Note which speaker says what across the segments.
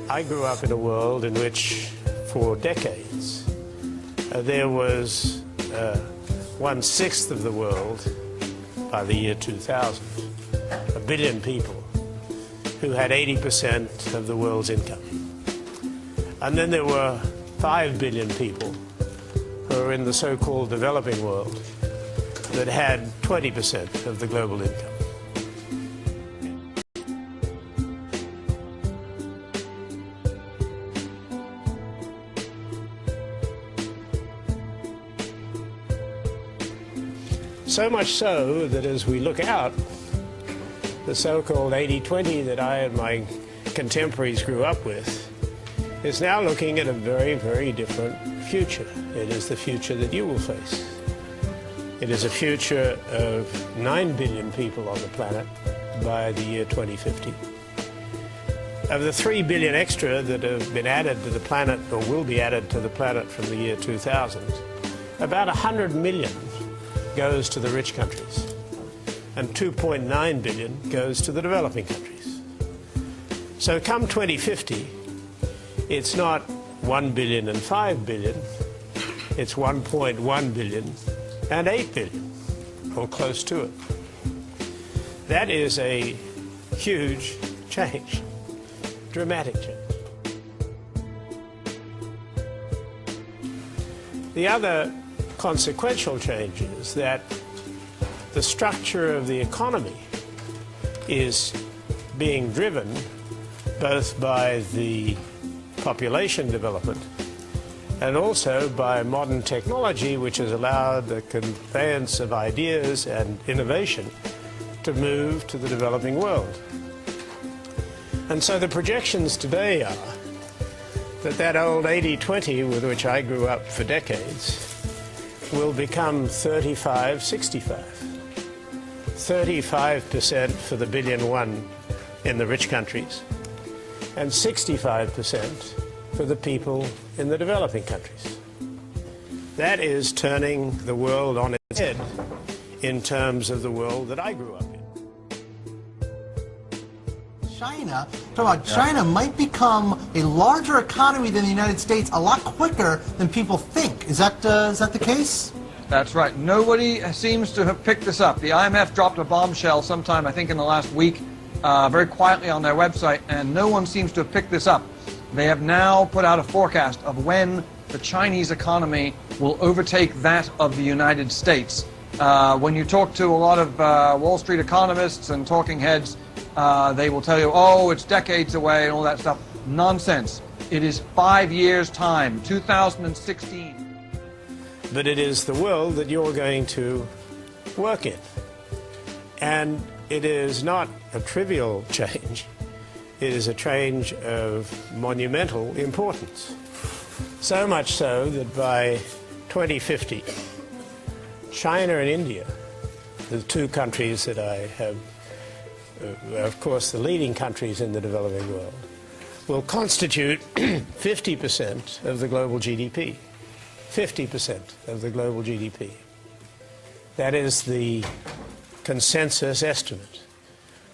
Speaker 1: I grew up in a world in which, for decades, there was 1/6 of the world, by the year 2000, 1 billion people, who had 80% of the world's income. And then there were 5 billion people who are in the so-called developing world that had 20% of the global income. So much so that as we look out, the so-called 80-20 that I and my contemporaries grew up with is now looking at a very, very different future. It is the future that you will face. It is a future of 9 billion people on the planet by the year 2050. Of the 3 billion extra that have been added to the planet or will be added to the planet from the year 2000, about 100 million goes to the rich countries, and 2.9 billion goes to the developing countries. So come 2050, it's not 1 billion and 5 billion, it's 1.1 billion and 8 billion, or close to it. That is a huge change, dramatic change. The other consequential change is that the structure of the economy is being driven both by the population development and also by modern technology, which has allowed the conveyance of ideas and innovation to move to the developing world. And so the projections today are that that old 80-20 with which I grew up for decades will become 35-65. 35% for the 1 billion in the rich countries and 65% for the people in the developing countries. That is turning the world on its head in terms of the world that I grew up in.
Speaker 2: China might become a larger economy than the United States a lot quicker than people think. Is that the case?
Speaker 3: That's right. Nobody seems to have picked this up. The IMF dropped a bombshell sometime, I think, in the last week, very quietly on their website, and no one seems to have picked this up. They have now put out a forecast of when the Chinese economy will overtake that of the United States. When you talk to a lot of Wall Street economists and talking heads, they will tell you, oh, it's decades away and all that stuff. Nonsense. It is 5 years' time, 2016.
Speaker 1: But it is the world that you're going to work in. And it is not a trivial change. It is a change of monumental importance. So much so that by 2050, China and India, the two countries that I have, of course, the leading countries in the developing world, will constitute 50% of the global GDP. 50% of the global GDP. That is the consensus estimate.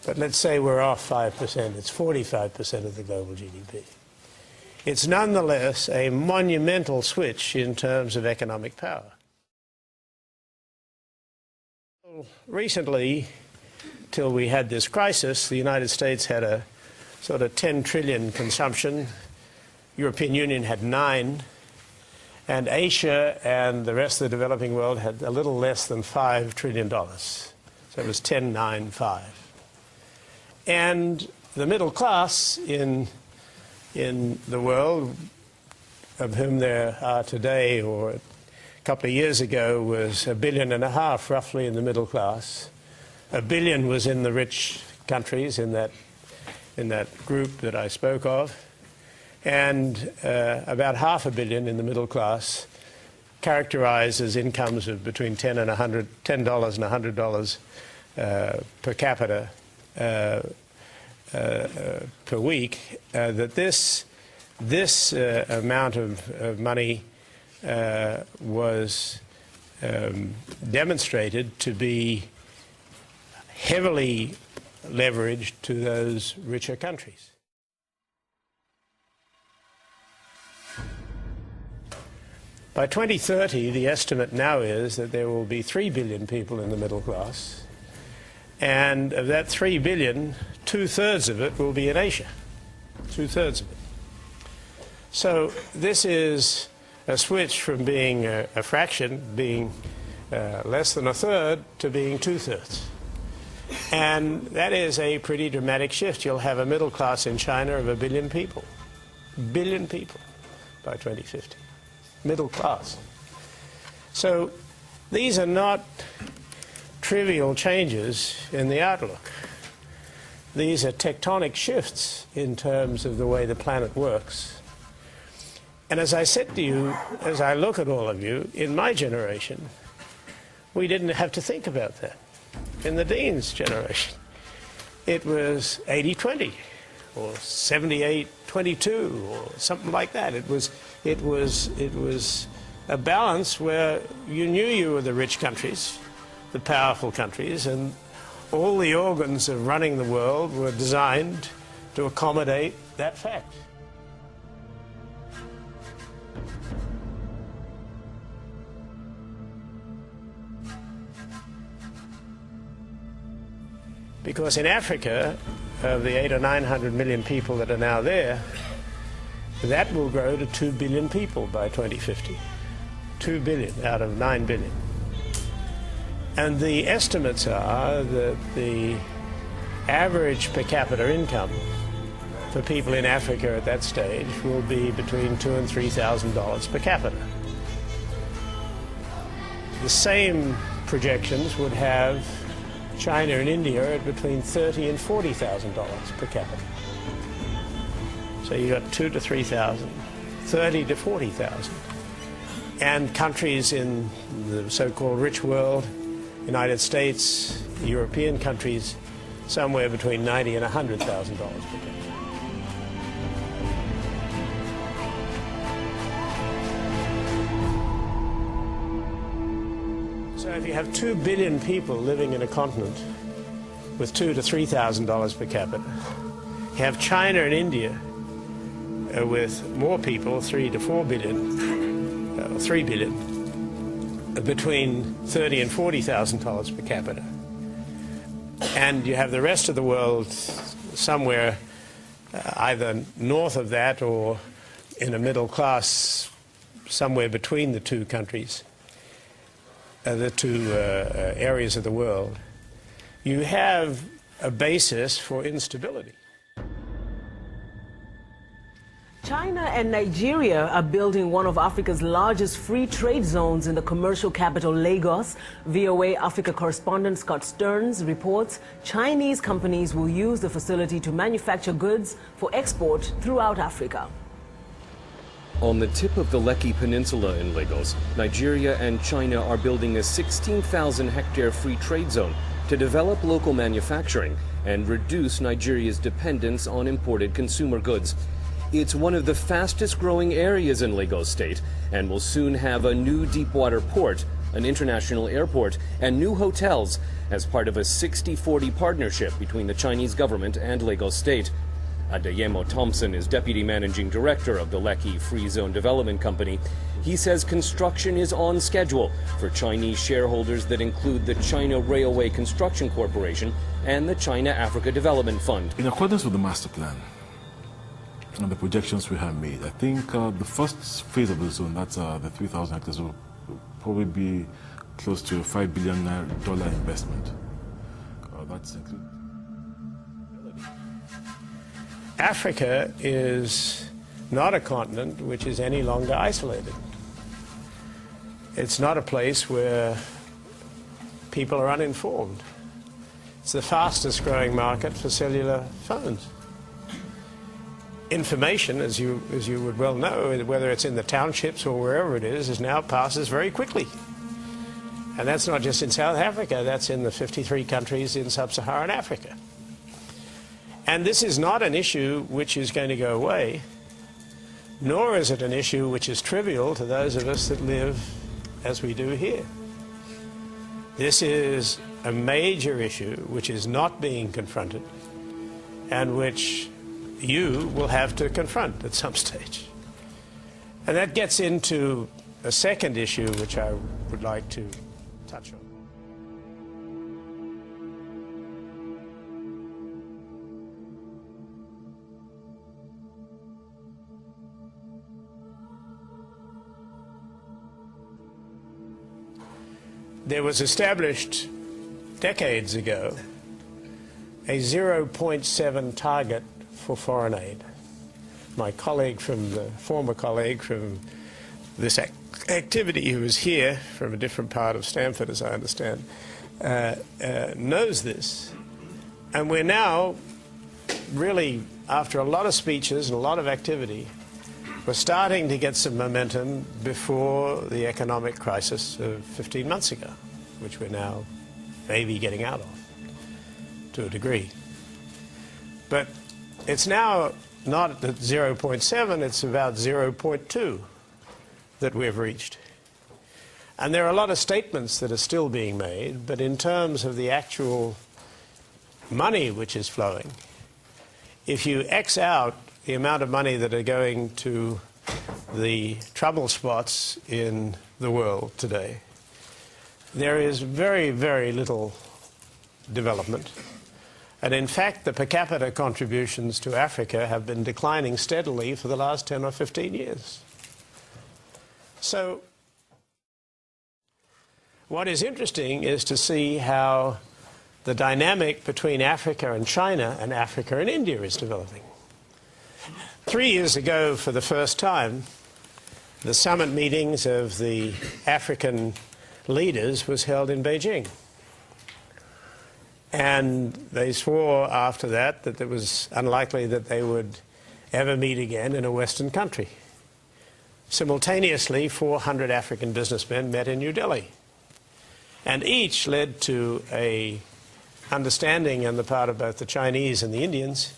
Speaker 1: But let's say we're off 5%, it's 45% of the global GDP. It's nonetheless a monumental switch in terms of economic power. Recently, till we had this crisis, the United States had a sort of 10 trillion consumption, European Union had 9, and Asia and the rest of the developing world had a little less than $5 trillion. So it was 10, 9, 5. And the middle class in the world, of whom there are today, or a couple of years ago, was 1.5 billion roughly in the middle class. 1 billion was in the rich countries, in that group that I spoke of. And about $500 million in the middle class, characterized as incomes of between $10 and $100 per capita per week, that this amount of money was demonstrated to be heavily leveraged to those richer countries. By 2030, the estimate now is that there will be 3 billion people in the middle class, and of that 3 billion, 2/3 of it will be in Asia. 2/3 of it. So this is a switch from being a fraction, being less than a third, to being 2/3. And that is a pretty dramatic shift. You'll have a middle class in China of 1 billion people. Billion people by 2050. Middle class. So these are not trivial changes in the outlook. These are tectonic shifts in terms of the way the planet works. And as I said to you, as I look at all of you, in my generation, we didn't have to think about that. In the Dean's generation, it was 80-20 or 78-22 or something like that. It was a balance where you knew you were the rich countries, the powerful countries, and all the organs of running the world were designed to accommodate that fact. Because in Africa, of the 800 or 900 million people that are now there, that will grow to 2 billion people by 2050. 2 billion out of 9 billion. And the estimates are that the average per capita income for people in Africa at that stage will be between $2,000 and $3,000 per capita. The same projections would have China and India at between $30,000 and $40,000 per capita. So you got 2,000 to 3,000, 30,000 to 40,000. And countries in the so-called rich world, United States, European countries, somewhere between $90,000 and $100,000 per capita. So if you have 2 billion people living in a continent with $2,000 to $3,000 per capita, you have China and India with more people, 3 to 4 billion, 3 billion, between $30,000 and $40,000 per capita. And you have the rest of the world somewhere either north of that or in a middle class somewhere between the two countries. The two areas of the world, you have a basis for instability.
Speaker 4: China and Nigeria are building one of Africa's largest free trade zones in the commercial capital, Lagos. VOA Africa correspondent Scott Stearns reports Chinese companies will use the facility to manufacture goods for export throughout Africa.
Speaker 5: On the tip of the Lekki Peninsula in Lagos, Nigeria and China are building a 16,000-hectare free trade zone to develop local manufacturing and reduce Nigeria's dependence on imported consumer goods. It's one of the fastest-growing areas in Lagos State and will soon have a new deepwater port, an international airport, and new hotels as part of a 60-40 partnership between the Chinese government and Lagos State. Adeyemo Thompson is Deputy Managing Director of the Lekki Free Zone Development Company. He says construction is on schedule for Chinese shareholders that include the China Railway Construction Corporation and the China Africa Development Fund.
Speaker 6: In accordance with the master plan and the projections we have made, I think the first phase of the zone, that's the 3,000 hectares, will probably be close to a $5 billion investment. That's included.
Speaker 1: Africa is not a continent which is any longer isolated. It's not a place where people are uninformed. It's the fastest growing market for cellular phones. Information, as you would well know, whether it's in the townships or wherever it is now passes very quickly. And that's not just in South Africa, that's in the 53 countries in sub-Saharan Africa. And this is not an issue which is going to go away, nor is it an issue which is trivial to those of us that live as we do here. This is a major issue which is not being confronted and which you will have to confront at some stage. And that gets into a second issue which I would like to touch on. There was established decades ago a 0.7 target for foreign aid. My colleague from the former colleague from this activity who is here from a different part of Stanford, as I understand, knows this. And we're now really, after a lot of speeches and a lot of activity, we're starting to get some momentum before the economic crisis of 15 months ago, which we're now maybe getting out of to a degree. But it's now not at 0.7, it's about 0.2 that we've reached. And there are a lot of statements that are still being made, but in terms of the actual money which is flowing, if you X out the amount of money that are going to the trouble spots in the world today, there is very, very little development. And in fact, the per capita contributions to Africa have been declining steadily for the last 10 or 15 years. So what is interesting is to see how the dynamic between Africa and China and Africa and India is developing. 3 years ago, for the first time, the summit meetings of the African leaders was held in Beijing. And they swore after that that it was unlikely that they would ever meet again in a Western country. Simultaneously, 400 African businessmen met in New Delhi. And each led to an understanding on the part of both the Chinese and the Indians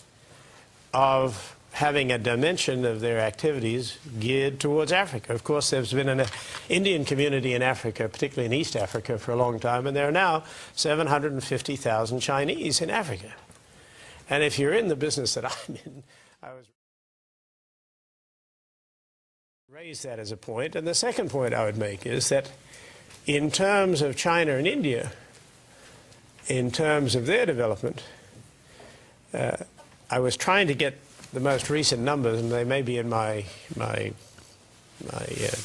Speaker 1: of having a dimension of their activities geared towards Africa. Of course, there's been an Indian community in Africa, particularly in East Africa, for a long time, and there are now 750,000 Chinese in Africa. And if you're in the business that I'm in, I was raise that as a point. And the second point I would make is that in terms of China and India, in terms of their development, I was trying to get the most recent numbers, and they may be in my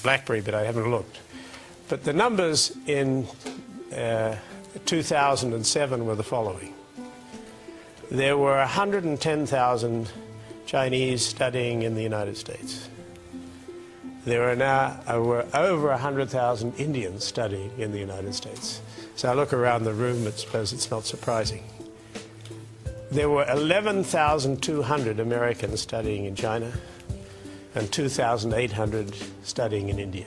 Speaker 1: BlackBerry, but I haven't looked. But the numbers in 2007 were the following. There were 110,000 Chinese studying in the United States. There are now over 100,000 Indians studying in the United States. So I look around the room, I suppose it's not surprising. There were 11,200 Americans studying in China and 2,800 studying in India.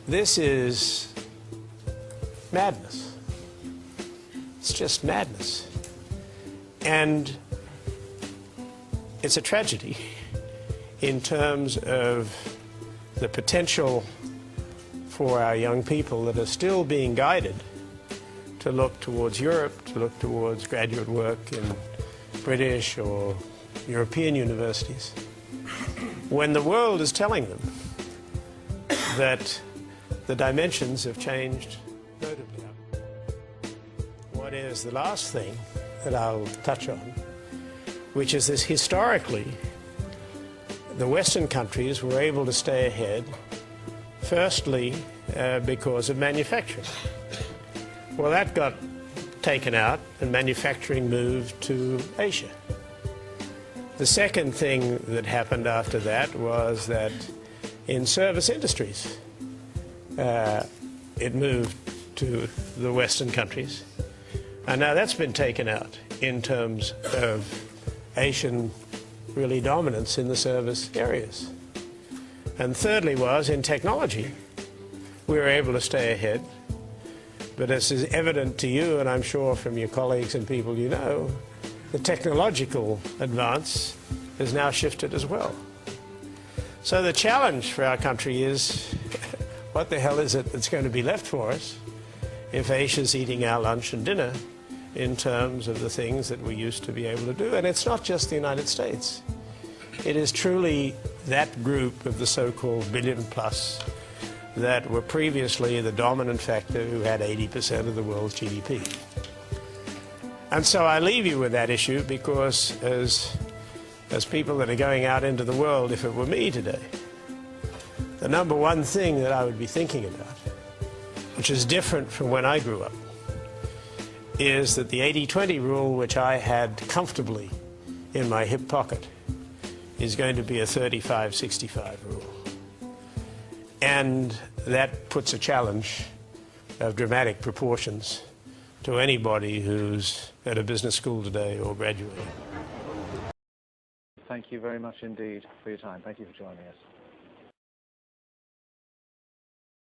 Speaker 1: This is madness. It's just madness. And it's a tragedy in terms of the potential for our young people that are still being guided to look towards Europe, to look towards graduate work in British or European universities, when the world is telling them that the dimensions have changed notably. What is the last thing that I'll touch on, which is this: historically, the Western countries were able to stay ahead, firstly, because of manufacturing. Well, that got taken out and manufacturing moved to Asia. The second thing that happened after that was that in service industries, it moved to the Western countries. And now that's been taken out in terms of Asian really dominance in the service areas. And thirdly was in technology, we were able to stay ahead. But as is evident to you, and I'm sure from your colleagues and people you know, the technological advance has now shifted as well. So the challenge for our country is, what the hell is it that's going to be left for us if Asia's eating our lunch and dinner in terms of the things that we used to be able to do? And it's not just the United States. It is truly that group of the so-called billion plus that were previously the dominant factor who had 80% of the world's GDP. And so I leave you with that issue because as people that are going out into the world, if it were me today, the number one thing that I would be thinking about, which is different from when I grew up, is that the 80-20 rule, which I had comfortably in my hip pocket, is going to be a 35-65 rule. And that puts a challenge of dramatic proportions to anybody who's at a business school today or graduating.
Speaker 7: Thank you very much indeed for your time. Thank you for joining us.